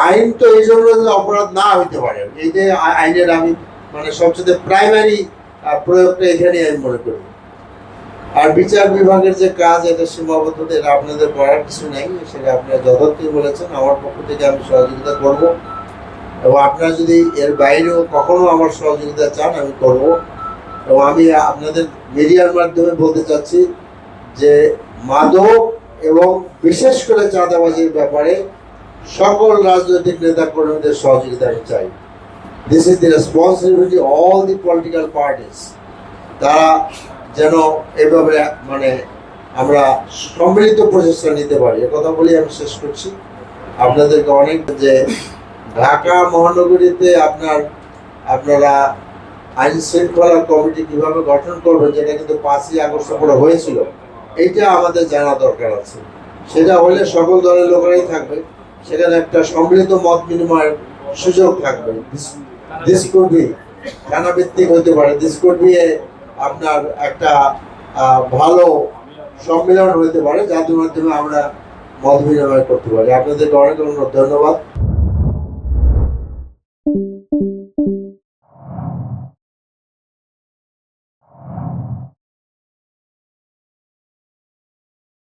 আইন তো এই জন্য অপরাধ না হইতে পারে, এই যে আইনের আমি মানে সবচেয়ে প্রাইমারি প্রয়োগটা এখানে আমি মনে করি। আর বিচার বিভাগের যে কাজ, এটা সীমাবদ্ধতা, এটা আপনাদের করার কিছু নেই, সেটা আপনারা যথার্থই বলেছেন। আমার পক্ষ থেকে আমি সহযোগিতা করব, এবং আপনারা যদি এর বাইরেও কখনো আমার সহযোগিতা চান আমি করব। এবং আমি আপনাদের মিডিয়ার মাধ্যমে বলতে চাচ্ছি যে মাদক এবং বিশেষ করে চাঁদাবাজির ব্যাপারে সকল রাজনৈতিক নেতা কর্মীদের সহযোগিতা আমি চাই। This is the responsibility all the political parties. তারা যেন এভাবে মানে আমরা সম্মিলিত প্রচেষ্টা নিতে পারি, কথা বলি আমি শেষ করছি। আপনাদেরকে অনেক, যে ঢাকা মহানগরীতে আপনারা আইন শৃঙ্খলা কমিটি কিভাবে গঠন করবেন, যেটা কিন্তু 5ই আগস্ট করে হয়েছিল, এইটা আমাদের জানা দরকার আছে। সেটা হলে সকল দলের লোকেরাই থাকবে, সেখানে একটা সম্মিলিত মত বিনিময়ের সুযোগ থাকবে। দিস কুড বি থানাভিত্তিক হতে পারে, দিস কুড বি আপনার একটা ভালো সম্মেলন হতে পারে, যার মাধ্যমে আমরা মত বিনিময় করতে পারি। আপনাদেরকে অনেক অনেক ধন্যবাদ।